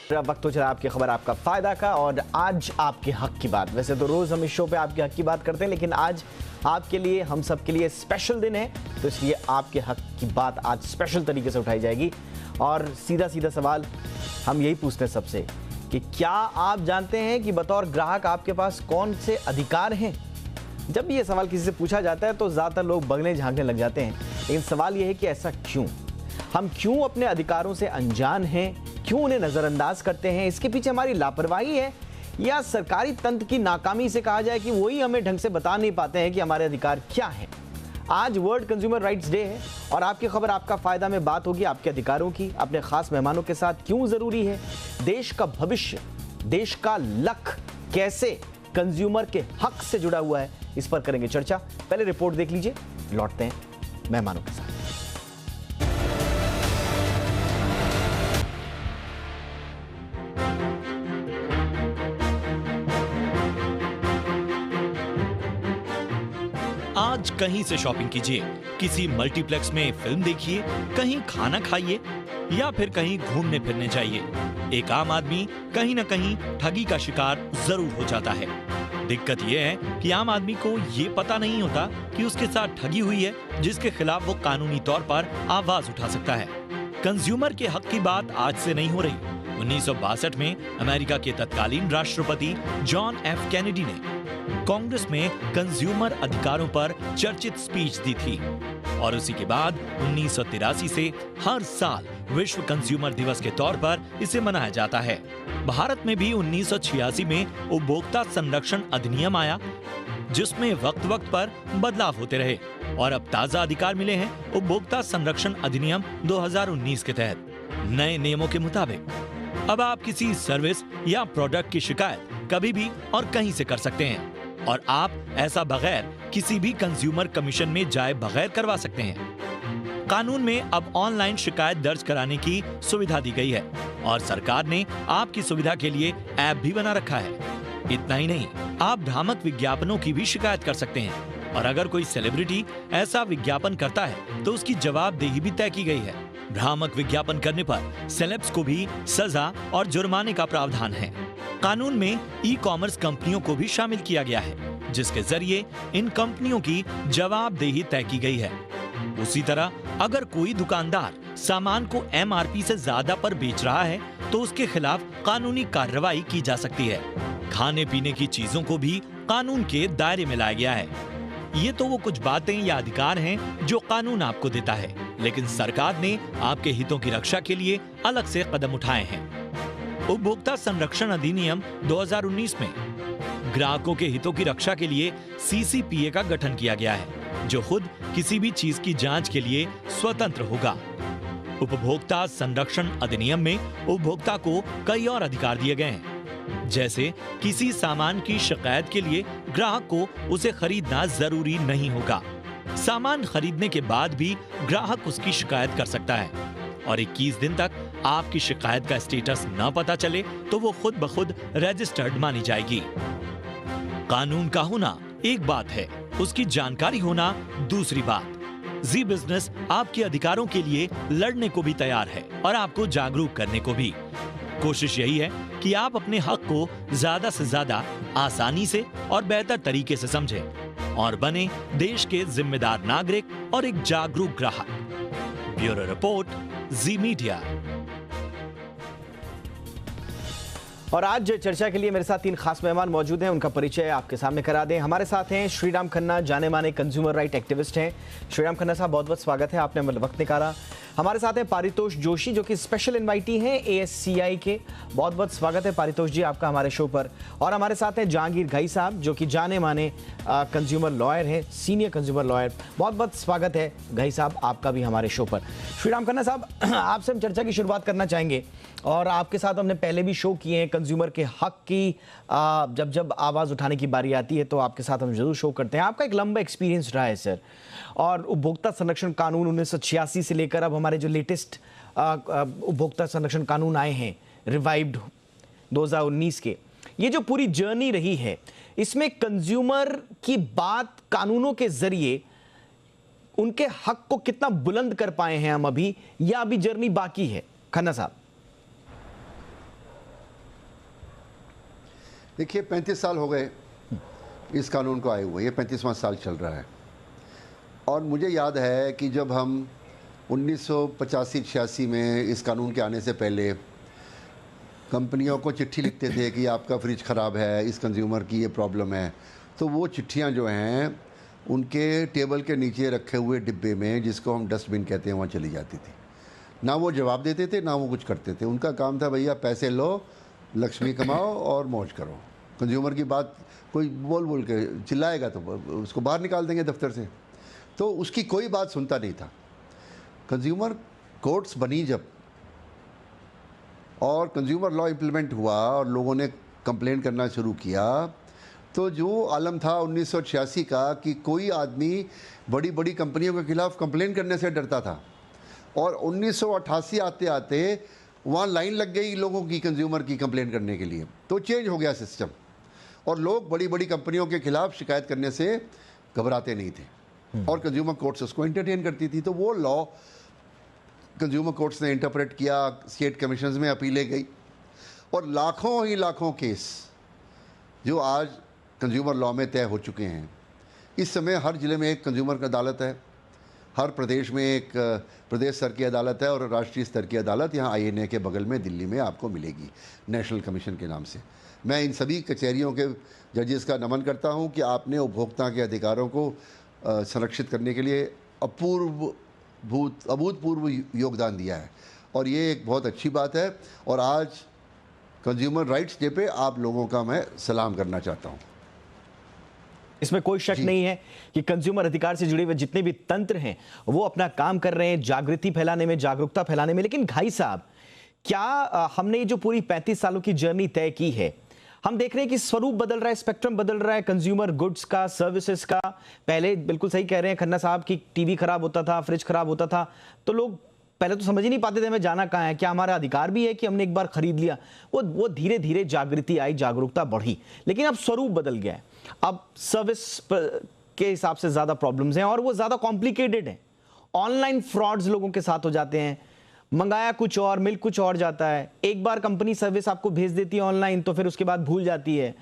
वक्त हो चला आपकी खबर आपका फायदा का, और आज आपके हक की बात। वैसे तो रोज हम इस शो पे आपके हक की बात करते हैं, लेकिन आज आपके लिए, हम सब के लिए स्पेशल दिन है, तो इसलिए आपके हक की बात आज स्पेशल तरीके से उठाई जाएगी। और सीधा सीधा सवाल हम यही पूछते हैं सबसे कि क्या आप जानते हैं कि बतौर ग्राहक आपके पास कौन से अधिकार हैं? जब भी ये सवाल किसी से पूछा जाता है तो ज़्यादातर लोग बगले झांकने लग जाते हैं, लेकिन सवाल ये है कि ऐसा क्यों? हम क्यों अपने अधिकारों से अनजान हैं? क्यों उन्हें नज़रअंदाज करते हैं? इसके पीछे हमारी लापरवाही है या सरकारी तंत्र की नाकामी से कहा जाए कि वही हमें ढंग से बता नहीं पाते हैं कि हमारे अधिकार क्या हैं? आज वर्ल्ड कंज्यूमर राइट्स डे है और आपकी खबर आपका फायदा में बात होगी आपके अधिकारों की, अपने खास मेहमानों के साथ क्यों जरूरी है, देश का भविष्य, देश का लक कैसे कंज्यूमर के हक से जुड़ा हुआ है, इस पर करेंगे चर्चा। पहले रिपोर्ट देख लीजिए, लौटते हैं मेहमानों के साथ। आज कहीं से शॉपिंग कीजिए, किसी मल्टीप्लेक्स में फिल्म देखिए, कहीं खाना खाइए या फिर कहीं घूमने फिरने जाइए, एक आम आदमी कहीं न कहीं ठगी का शिकार जरूर हो जाता है। दिक्कत यह है कि आम आदमी को ये पता नहीं होता कि उसके साथ ठगी हुई है, जिसके खिलाफ वो कानूनी तौर पर आवाज उठा सकता है। कंज्यूमर के हक की बात आज से नहीं हो रही। 1962 में अमेरिका के तत्कालीन राष्ट्रपति जॉन एफ कैनेडी ने कांग्रेस में कंज्यूमर अधिकारों पर चर्चित स्पीच दी थी और उसी के बाद 1983 से हर साल विश्व कंज्यूमर दिवस के तौर पर इसे मनाया जाता है। भारत में भी 1986 में उपभोक्ता संरक्षण अधिनियम आया, जिसमें वक्त वक्त पर बदलाव होते रहे और अब ताजा अधिकार मिले हैं उपभोक्ता संरक्षण अधिनियम 2019 के तहत। नए नियमों के मुताबिक अब आप किसी सर्विस या प्रोडक्ट की शिकायत कभी भी और कहीं से कर सकते हैं और आप ऐसा बगैर किसी भी कंज्यूमर कमीशन में जाए बगैर करवा सकते हैं। कानून में अब ऑनलाइन शिकायत दर्ज कराने की सुविधा दी गई है और सरकार ने आपकी सुविधा के लिए ऐप भी बना रखा है। इतना ही नहीं, आप भ्रामक विज्ञापनों की भी शिकायत कर सकते हैं और अगर कोई सेलिब्रिटी ऐसा विज्ञापन करता है तो उसकी जवाबदेही भी तय की गई है। भ्रामक विज्ञापन करने पर सेलेब्स को भी सजा और जुर्माने का प्रावधान है। कानून में ई कॉमर्स कंपनियों को भी शामिल किया गया है, जिसके जरिए इन कंपनियों की जवाबदेही तय की गई है। उसी तरह अगर कोई दुकानदार सामान को एमआरपी से ज्यादा पर बेच रहा है तो उसके खिलाफ कानूनी कार्रवाई की जा सकती है। खाने पीने की चीजों को भी कानून के दायरे में लाया गया है। ये तो वो कुछ बातें या अधिकार हैं जो कानून आपको देता है, लेकिन सरकार ने आपके हितों की रक्षा के लिए अलग से कदम उठाए हैं। उपभोक्ता संरक्षण अधिनियम 2019 में ग्राहकों के हितों की रक्षा के लिए सीसीपीए का गठन किया गया है, जो खुद किसी भी चीज की जांच के लिए स्वतंत्र होगा। उपभोक्ता संरक्षण अधिनियम में उपभोक्ता को कई और अधिकार दिए गए हैं, जैसे किसी सामान की शिकायत के लिए ग्राहक को उसे खरीदना जरूरी नहीं होगा। सामान खरीदने के बाद भी ग्राहक उसकी शिकायत कर सकता है और 21 दिन तक आपकी शिकायत का स्टेटस न पता चले तो वो खुद ब खुद रजिस्टर्ड मानी जाएगी। कानून का होना एक बात है, उसकी जानकारी होना दूसरी बात। जी बिजनेस आपके अधिकारों के लिए लड़ने को भी तैयार है और आपको जागरूक करने को भी। कोशिश यही है कि आप अपने हक को ज्यादा से ज्यादा आसानी से और बेहतर तरीके से समझें और बने देश के जिम्मेदार नागरिक और एक जागरूक ग्राहक। ब्यूरो रिपोर्ट, जी मीडिया। और आज चर्चा के लिए मेरे साथ 3 खास मेहमान मौजूद हैं, उनका परिचय आपके सामने करा दें। हमारे साथ हैं श्रीराम खन्ना, जाने माने कंज्यूमर राइट एक्टिविस्ट हैं। श्रीराम खन्ना साहब, बहुत बहुत स्वागत है, आपने वक्त निकाला। हमारे साथ हैं पारितोष जोशी, जो कि स्पेशल इनवाइटी हैं एएससीआई के। बहुत बहुत स्वागत है पारितोष जी आपका हमारे शो पर। और हमारे साथ हैं जहांगीर घई साहब, जो कि जाने माने कंज्यूमर लॉयर हैं, सीनियर कंज्यूमर लॉयर। बहुत बहुत स्वागत है घई साहब आपका भी हमारे शो पर। श्रीराम खन्ना साहब, आपसे हम चर्चा की शुरुआत करना चाहेंगे और आपके साथ हमने पहले भी शो किए हैं कंज्यूमर के हक की। जब जब आवाज़ उठाने की बारी आती है तो आपके साथ हम जरूर शो करते हैं। आपका एक लंबा एक्सपीरियंस रहा है सर, और उपभोक्ता संरक्षण कानून 1986 से लेकर अब हमारे जो लेटेस्ट उपभोक्ता संरक्षण कानून आए हैं रिवाइव्ड 2019 के, ये जो पूरी जर्नी रही है, इसमें कंज्यूमर की बात कानूनों के जरिए उनके हक को कितना बुलंद कर पाए हैं हम अभी, या अभी जर्नी बाकी है? खन्ना साहब। देखिए 35 साल हो गए इस कानून को आए हुए, ये 35वां साल चल रहा है। और मुझे याद है कि जब हम 1985-86 में इस कानून के आने से पहले कंपनियों को चिट्ठी लिखते थे कि आपका फ्रिज ख़राब है, इस कंज्यूमर की ये प्रॉब्लम है, तो वो चिट्ठियाँ जो हैं उनके टेबल के नीचे रखे हुए डिब्बे में, जिसको हम डस्टबिन कहते हैं, वहाँ चली जाती थी। ना वो जवाब देते थे, ना वो कुछ करते थे। उनका काम था भैया पैसे लो, लक्ष्मी कमाओ और मौज करो। कंज्यूमर की बात कोई बोल के चिल्लाएगा तो उसको बाहर निकाल देंगे दफ्तर से, तो उसकी कोई बात सुनता नहीं था। कंज्यूमर कोर्ट्स बनी जब और कंज्यूमर लॉ इम्प्लीमेंट हुआ और लोगों ने कंप्लेन करना शुरू किया, तो जो आलम था 1986 का कि कोई आदमी बड़ी बड़ी कंपनियों के खिलाफ कंप्लेन करने से डरता था, और 1988 आते आते वहाँ लाइन लग गई लोगों की कंज्यूमर की कंप्लेन करने के लिए, तो चेंज हो गया सिस्टम और लोग बड़ी बड़ी कंपनियों के खिलाफ शिकायत करने से घबराते नहीं थे और कंज्यूमर कोर्ट्स उसको एंटरटेन करती थी। तो वो लॉ कंज्यूमर कोर्ट्स ने इंटरप्रेट किया, स्टेट कमीशंस में अपीलें गई और लाखों ही लाखों केस जो आज कंज्यूमर लॉ में तय हो चुके हैं। इस समय हर ज़िले में एक कंज्यूमर अदालत है, हर प्रदेश में एक प्रदेश स्तर की अदालत है और राष्ट्रीय स्तर की अदालत यहाँ INA के बगल में दिल्ली में आपको मिलेगी, नेशनल कमीशन के नाम से। मैं इन सभी कचहरियों के जजेस का नमन करता हूँ कि आपने उपभोक्ता के अधिकारों को संरक्षित करने के लिए अभूतपूर्व योगदान दिया है और ये एक बहुत अच्छी बात है। और आज कंज्यूमर राइट्स डे पे आप लोगों का मैं सलाम करना चाहता हूँ। इसमें कोई शक नहीं है कि कंज्यूमर अधिकार से जुड़े हुए जितने भी तंत्र हैं वो अपना काम कर रहे हैं जागृति फैलाने में, जागरूकता फैलाने में। लेकिन घाई साहब, क्या हमने ये जो पूरी 35 सालों की जर्नी तय की है, हम देख रहे हैं कि स्वरूप बदल रहा है, स्पेक्ट्रम बदल रहा है कंज्यूमर गुड्स का, सर्विसेज का। पहले बिल्कुल सही कह रहे हैं खन्ना साहब कि टीवी खराब होता था, फ्रिज खराब होता था, तो लोग पहले तो समझ ही नहीं पाते थे हमें जाना कहाँ है, क्या हमारा अधिकार भी है कि हमने एक बार खरीद लिया। वो धीरे धीरे जागृति आई, जागरूकता बढ़ी, लेकिन अब स्वरूप बदल गया है। अब सर्विस के हिसाब से ज्यादा प्रॉब्लम्स हैं और वो ज्यादा कॉम्प्लिकेटेड है। ऑनलाइन फ्रॉड्स लोगों के साथ हो जाते हैं, मंगाया कुछ और मिल कुछ और जाता है। एक बार कंपनी सर्विस आपको भेज देती है ऑनलाइन तो फिर उसके बाद भूल जाती है,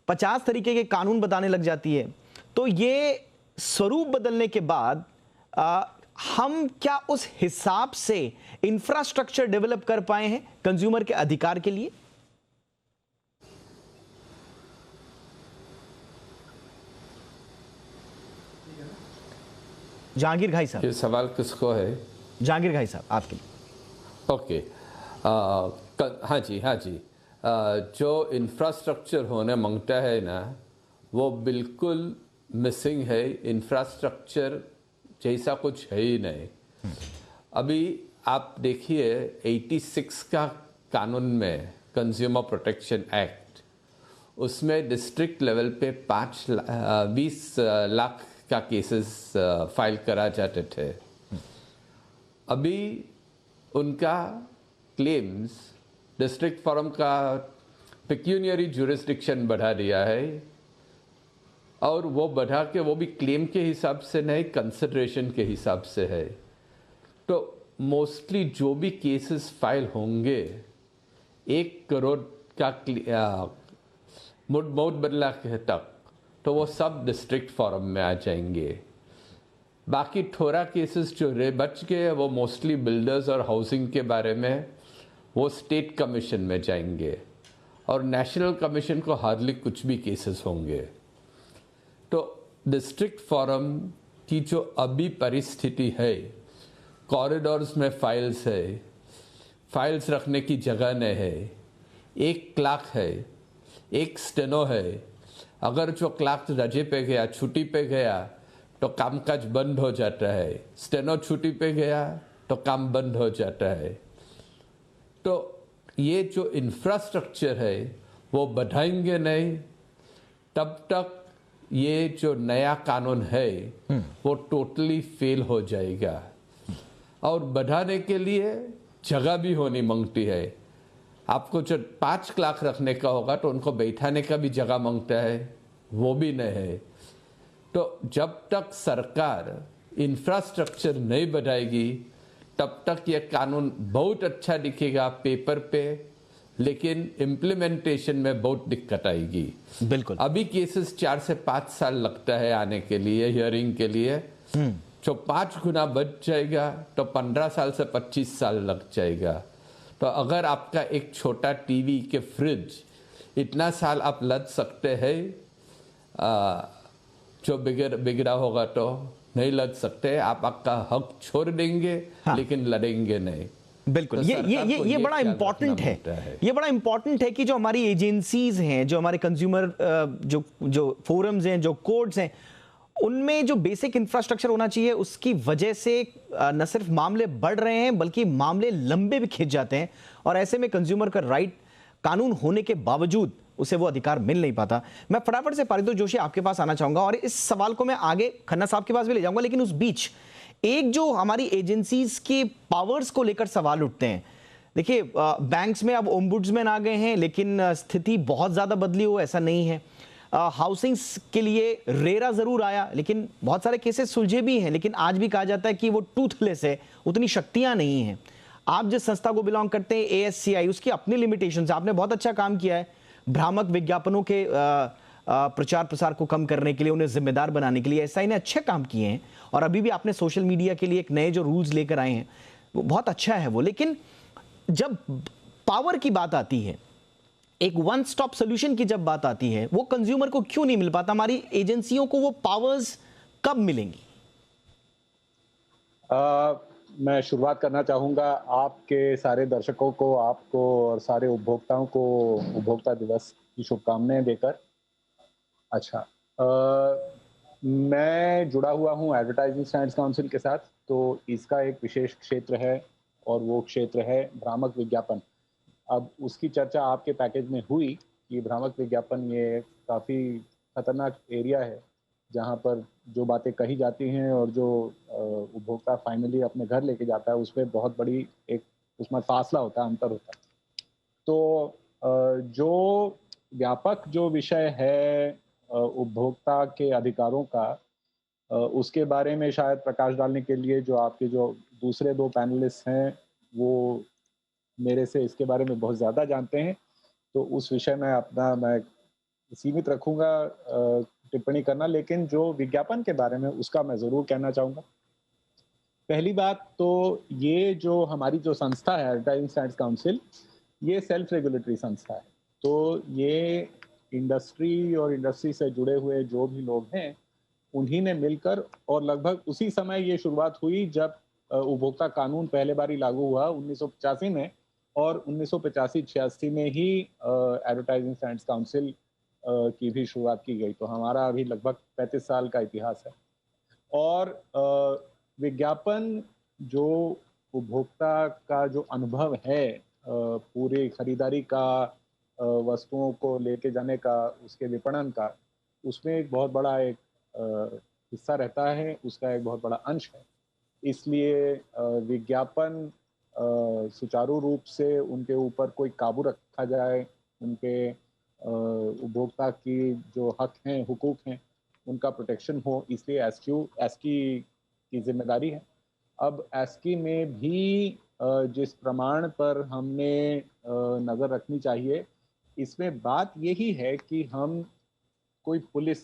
50 तरीके के कानून बताने लग जाती है। तो ये स्वरूप बदलने के बाद हम क्या उस हिसाब से इंफ्रास्ट्रक्चर डेवलप कर पाए हैं कंज्यूमर के अधिकार के लिए? जहांगीर घाई साहब, ये सवाल किसको है? जहांगीर घाई साहब, आपके लिए। ओके, हाँ जी। जो इंफ्रास्ट्रक्चर होने मांगता है ना, वो बिल्कुल मिसिंग है। इंफ्रास्ट्रक्चर जैसा कुछ है ही नहीं। अभी आप देखिए 86 का कानून में कंज्यूमर प्रोटेक्शन एक्ट, उसमें डिस्ट्रिक्ट लेवल पे 20 लाख का केसेस फाइल करा जाते थे। अभी उनका क्लेम्स डिस्ट्रिक्ट फोरम का पेक्यूनियरी जुरिस्डिक्शन बढ़ा दिया है और वो बढ़ा के वो भी क्लेम के हिसाब से नहीं, कंसिडरेशन के हिसाब से है। तो मोस्टली जो भी केसेस फाइल होंगे 1 करोड़ का मोड बदला के तक, तो वो सब डिस्ट्रिक्ट फोरम में आ जाएंगे। बाकी थोड़ा केसेस जो बच गए वो मोस्टली बिल्डर्स और हाउसिंग के बारे में, वो स्टेट कमीशन में जाएंगे और नेशनल कमीशन को हार्डली कुछ भी केसेस होंगे। तो डिस्ट्रिक्ट फोरम की जो अभी परिस्थिति है, कॉरिडोर्स में फाइल्स है, फाइल्स रखने की जगह नहीं है, एक क्लर्क है, एक स्टेनो है। अगर जो क्लर्क रजे पे गया, छुट्टी पे गया, तो कामकाज बंद हो जाता है। स्टेनो छुट्टी पे गया तो काम बंद हो जाता है। तो ये जो इंफ्रास्ट्रक्चर है वो बढ़ाएंगे नहीं, तब तक ये जो नया कानून है वो टोटली फेल हो जाएगा। और बढ़ाने के लिए जगह भी होनी मांगती है। आपको जो 5 क्लर्क रखने का होगा तो उनको बैठाने का भी जगह मांगता है, वो भी नहीं है। तो जब तक सरकार इंफ्रास्ट्रक्चर नहीं बढ़ाएगी तब तक ये कानून बहुत अच्छा दिखेगा पेपर पे, लेकिन इम्प्लीमेंटेशन में बहुत दिक्कत आएगी। बिल्कुल। अभी केसेस 4 से 5 साल लगता है आने के लिए, हियरिंग के लिए। जो 5 गुना बढ़ जाएगा तो 15 साल से 25 साल लग जाएगा। तो अगर आपका एक छोटा टीवी के फ्रिज इतना साल आप लद सकते हैं, जो बिगड़ा होगा तो नहीं लद सकते, आप आपका हक छोड़ देंगे। हाँ। लेकिन लड़ेंगे नहीं। बिल्कुल। तो ये बड़ा इंपॉर्टेंट है। ये बड़ा इंपॉर्टेंट है कि जो हमारी एजेंसीज हैं, जो हमारे कंज्यूमर जो फोरम्स हैं, जो कोर्ट्स हैं, उनमें जो बेसिक इंफ्रास्ट्रक्चर होना चाहिए, उसकी वजह से न सिर्फ मामले बढ़ रहे हैं बल्कि मामले लंबे भी खिंच जाते हैं। और ऐसे में कंज्यूमर का राइट कानून होने के बावजूद उसे वो अधिकार मिल नहीं पाता। मैं फटाफट से पारितोष जोशी आपके पास आना चाहूंगा और इस सवाल को मैं आगे खन्ना साहब के पास भी ले जाऊंगा, लेकिन उस बीच एक जो हमारी एजेंसीज के पावर्स को लेकर सवाल उठते हैं। देखिए, बैंक्स में अब ओम्बुड्समैन आ गए हैं, लेकिन स्थिति बहुत ज्यादा बदली हो ऐसा नहीं है। हाउसिंग के लिए रेरा जरूर आया, लेकिन बहुत सारे केसेस सुलझे भी हैं, लेकिन आज भी कहा जाता है कि वो टूथलेस है, उतनी शक्तियां नहीं हैं। आप जिस संस्था को बिलोंग करते हैं, ASCI, उसकी अपनी लिमिटेशंस। आपने बहुत अच्छा काम किया है भ्रामक विज्ञापनों के प्रचार प्रसार को कम करने के लिए, उन्हें जिम्मेदार बनाने के लिए। SI ने अच्छे काम किए हैं और अभी भी आपने सोशल मीडिया के लिए एक नए जो रूल्स लेकर आए हैं, वो बहुत अच्छा है वो। लेकिन जब पावर की बात आती है, एक वन स्टॉप सोल्यूशन की जब बात आती है, वो कंज्यूमर को क्यों नहीं मिल पाता? हमारी एजेंसियों को वो पावर्स कब मिलेंगी? मैं शुरुआत करना चाहूँगा आपके सारे दर्शकों को, आपको और सारे उपभोक्ताओं को उपभोक्ता दिवस की शुभकामनाएं देकर। अच्छा, मैं जुड़ा हुआ हूँ एडवर्टाइजिंग स्टैंडर्ड्स काउंसिल के साथ, तो इसका एक विशेष क्षेत्र है और वो क्षेत्र है भ्रामक विज्ञापन। अब उसकी चर्चा आपके पैकेज में हुई कि भ्रामक विज्ञापन ये काफ़ी खतरनाक एरिया है, जहाँ पर जो बातें कही जाती हैं और जो उपभोक्ता फाइनली अपने घर लेके जाता है, उसमें बहुत बड़ी एक उसमें फासला होता है, अंतर होता है। तो जो व्यापक जो विषय है उपभोक्ता के अधिकारों का, उसके बारे में शायद प्रकाश डालने के लिए जो आपके जो दूसरे 2 पैनलिस्ट हैं, वो मेरे से इसके बारे में बहुत ज़्यादा जानते हैं, तो उस विषय में मैं सीमित रखूँगा टिप्पणी करना। लेकिन जो विज्ञापन के बारे में, उसका मैं ज़रूर कहना चाहूँगा। पहली बात तो ये जो हमारी जो संस्था है एडवर्टाइजिंग स्टैंडर्ड्स काउंसिल, ये सेल्फ रेगुलेटरी संस्था है। तो ये इंडस्ट्री और इंडस्ट्री से जुड़े हुए जो भी लोग हैं, उन्हीं ने मिलकर, और लगभग उसी समय ये शुरुआत हुई जब उपभोक्ता कानून पहले बारी लागू हुआ 1985 में, और 1985-86 में ही एडवर्टाइजिंग स्टैंडर्ड्स काउंसिल की भी शुरुआत की गई। तो हमारा अभी लगभग 35 साल का इतिहास है। और विज्ञापन जो उपभोक्ता का जो अनुभव है पूरी खरीदारी का, वस्तुओं को लेके जाने का, उसके विपणन का, उसमें एक बहुत बड़ा एक हिस्सा रहता है, उसका एक बहुत बड़ा अंश है। इसलिए विज्ञापन सुचारू रूप से उनके ऊपर कोई काबू रखा जाए, उनके उपभोक्ता की जो हक हैं, हुकूक हैं, उनका प्रोटेक्शन हो, इसलिए एस्की की जिम्मेदारी है। अब एस्की में भी जिस प्रमाण पर हमने नज़र रखनी चाहिए, इसमें बात यही है कि हम कोई पुलिस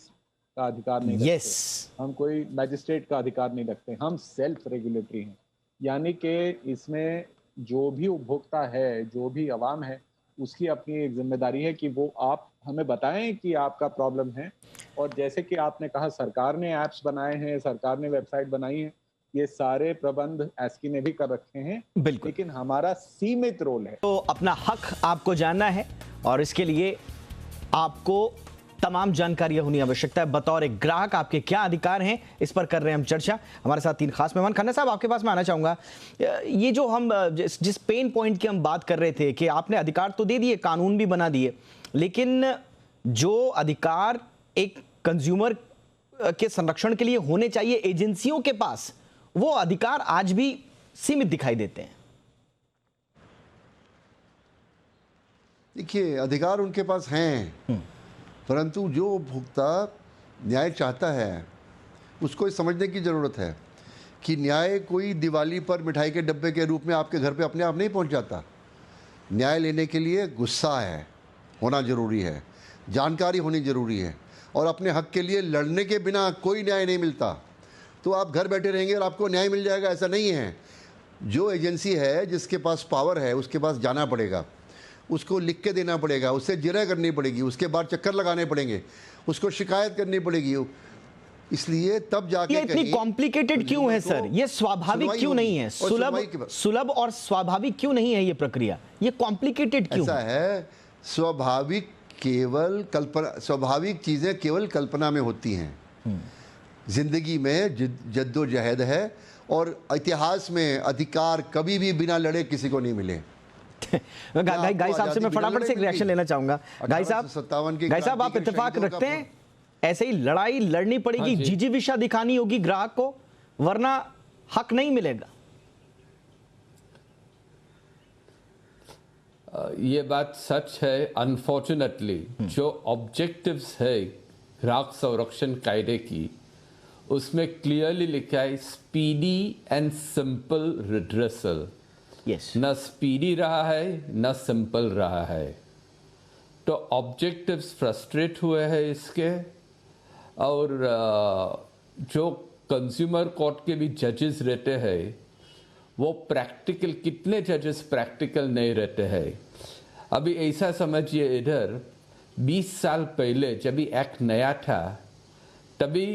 का अधिकार नहीं रखते, हम कोई मैजिस्ट्रेट का अधिकार नहीं रखते, हम सेल्फ रेगुलेटरी हैं। यानी कि इसमें जो भी उपभोक्ता है, जो भी आवाम है, उसकी अपनी एक जिम्मेदारी है कि वो आप हमें बताएं कि आपका प्रॉब्लम है। और जैसे कि आपने कहा, सरकार ने ऐप्स बनाए हैं, सरकार ने वेबसाइट बनाई है, ये सारे प्रबंध एस्की ने भी कर रखे हैं, लेकिन हमारा सीमित रोल है। तो अपना हक आपको जानना है और इसके लिए आपको तमाम जानकारियां होनी आवश्यकता है। बतौर एक ग्राहक आपके क्या अधिकार हैं, इस पर कर रहे हैं हम चर्चा। हमारे साथ 3 खास मेहमान। खन्ना साहब, आपके पास मैं आना चाहूंगा। ये जो हम जिस पेन पॉइंट की हम बात कर रहे थे कि आपने अधिकार तो दे दिए, कानून भी बना दिए, लेकिन जो अधिकार एक कंज्यूमर के संरक्षण के लिए होने चाहिए एजेंसियों के पास, वो अधिकार आज भी सीमित दिखाई देते हैं। देखिए, अधिकार उनके पास हैं, परंतु जो उपभोक्ता न्याय चाहता है, उसको समझने की ज़रूरत है कि न्याय कोई दिवाली पर मिठाई के डब्बे के रूप में आपके घर पे अपने आप नहीं पहुंच जाता। न्याय लेने के लिए गुस्सा है होना ज़रूरी है, जानकारी होनी ज़रूरी है, और अपने हक के लिए लड़ने के बिना कोई न्याय नहीं मिलता। तो आप घर बैठे रहेंगे और आपको न्याय मिल जाएगा, ऐसा नहीं है। जो एजेंसी है, जिसके पास पावर है, उसके पास जाना पड़ेगा, उसको लिख के देना पड़ेगा, उससे जिरह करनी पड़ेगी, उसके बाद चक्कर लगाने पड़ेंगे, उसको शिकायत करनी पड़ेगी। इसलिए तब जाके ये इतनी कॉम्प्लिकेटेड क्यों है सर? ये स्वाभाविक क्यों नहीं है? सुलभ और स्वाभाविक क्यों नहीं है ये प्रक्रिया? ये कॉम्प्लिकेटेड क्यों? ऐसा है, स्वाभाविक केवल कल्पना, स्वाभाविक चीज़ें केवल कल्पना में होती हैं। जिंदगी में जद्दोजहद है, और इतिहास में अधिकार कभी भी बिना लड़े किसी को नहीं मिले। गाई साहब से मैं फटाफट से एक रिएक्शन लेना चाहूंगा। गाई साहब आप इत्तेफाक रखते हैं ऐसे ही लड़ाई लड़नी पड़ेगी, जिजीविषा दिखानी होगी ग्राहक को, वरना हक नहीं मिलेगा? ये बात सच है। अनफॉर्चुनेटली जो ऑब्जेक्टिव्स है ग्राहक संरक्षण कायदे की, उसमें क्लियरली लिखा है स्पीडी एंड सिंपल रिड्रेसल। न स्पीडी रहा है न सिंपल रहा है, तो ऑब्जेक्टिव्स फ्रस्ट्रेट हुए हैं इसके। और जो कंज्यूमर कोर्ट के भी जजेस रहते हैं, वो प्रैक्टिकल, कितने जजेस प्रैक्टिकल नहीं रहते हैं। अभी ऐसा समझिए, इधर 20 साल पहले जब ये एक्ट नया था, तभी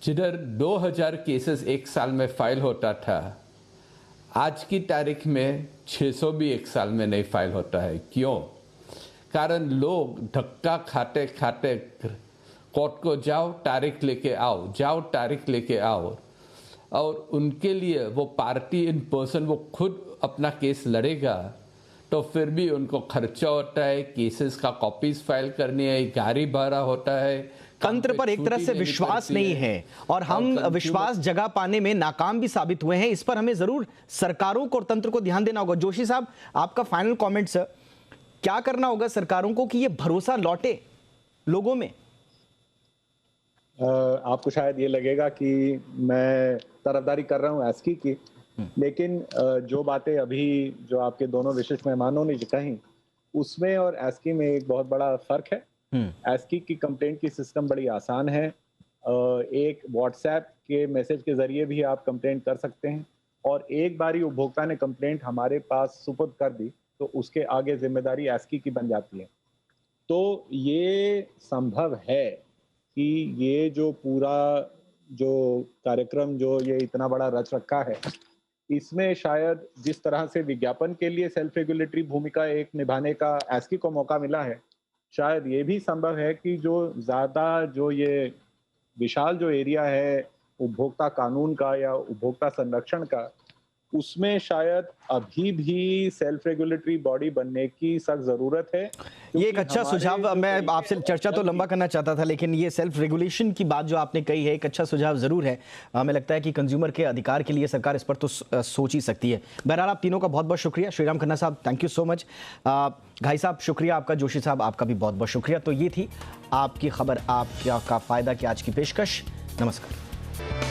जिधर 2000 केसेस एक साल में फाइल होता था, आज की तारीख में 600 भी एक साल में नहीं फाइल होता है। क्यों? कारण लोग धक्का खाते खाते कोर्ट को जाओ तारीख लेके आओ, जाओ तारीख लेके आओ, और उनके लिए वो पार्टी इन पर्सन वो खुद अपना केस लड़ेगा तो फिर भी उनको खर्चा होता है, केसेस का कॉपीज फाइल करनी है, गाड़ी भाड़ा होता है, तंत्र पर एक तरह से विश्वास नहीं है, और हम विश्वास जगह पाने में नाकाम भी साबित हुए हैं। इस पर हमें जरूर सरकारों को और तंत्र को ध्यान देना होगा। जोशी साहब, आपका फाइनल कमेंट सर, क्या करना होगा सरकारों को कि ये भरोसा लौटे लोगों में? आपको शायद ये लगेगा कि मैं तरफदारी कर रहा हूं एस्की की, लेकिन जो बातें अभी जो आपके दोनों विशिष्ट मेहमानों ने कही, उसमें और एस्की में एक बहुत बड़ा फर्क है। एस्की की कंप्लेंट की सिस्टम बड़ी आसान है। एक व्हाट्सएप के मैसेज के जरिए भी आप कंप्लेंट कर सकते हैं, और एक बारी उपभोक्ता ने कंप्लेंट हमारे पास सुपुर्द कर दी तो उसके आगे जिम्मेदारी एस्की की बन जाती है। तो ये संभव है कि ये जो पूरा जो कार्यक्रम जो ये इतना बड़ा रच रखा है, इसमें शायद जिस तरह से विज्ञापन के लिए सेल्फ रेगुलेटरी भूमिका एक निभाने का एस्की को मौका मिला है, शायद ये भी संभव है कि जो ज़्यादा जो ये विशाल जो एरिया है उपभोक्ता कानून का या उपभोक्ता संरक्षण का, उसमें शायद अभी भी सेल्फ रेगुलेटरी बॉडी बनने की सख्त जरूरत है। ये एक अच्छा सुझाव, मैं आपसे चर्चा तो लंबा करना चाहता था, लेकिन ये सेल्फ रेगुलेशन की बात जो आपने कही है एक अच्छा सुझाव जरूर है। हमें लगता है कि कंज्यूमर के अधिकार के लिए सरकार इस पर तो सोच ही सकती है। बहरहाल आप तीनों का बहुत बहुत शुक्रिया। श्रीराम खन्ना साहब, थैंक यू सो मच। घाई साहब शुक्रिया आपका, जोशी साहब आपका भी बहुत बहुत शुक्रिया। तो ये थी आपकी खबर आपका फायदा की आज की पेशकश। नमस्कार।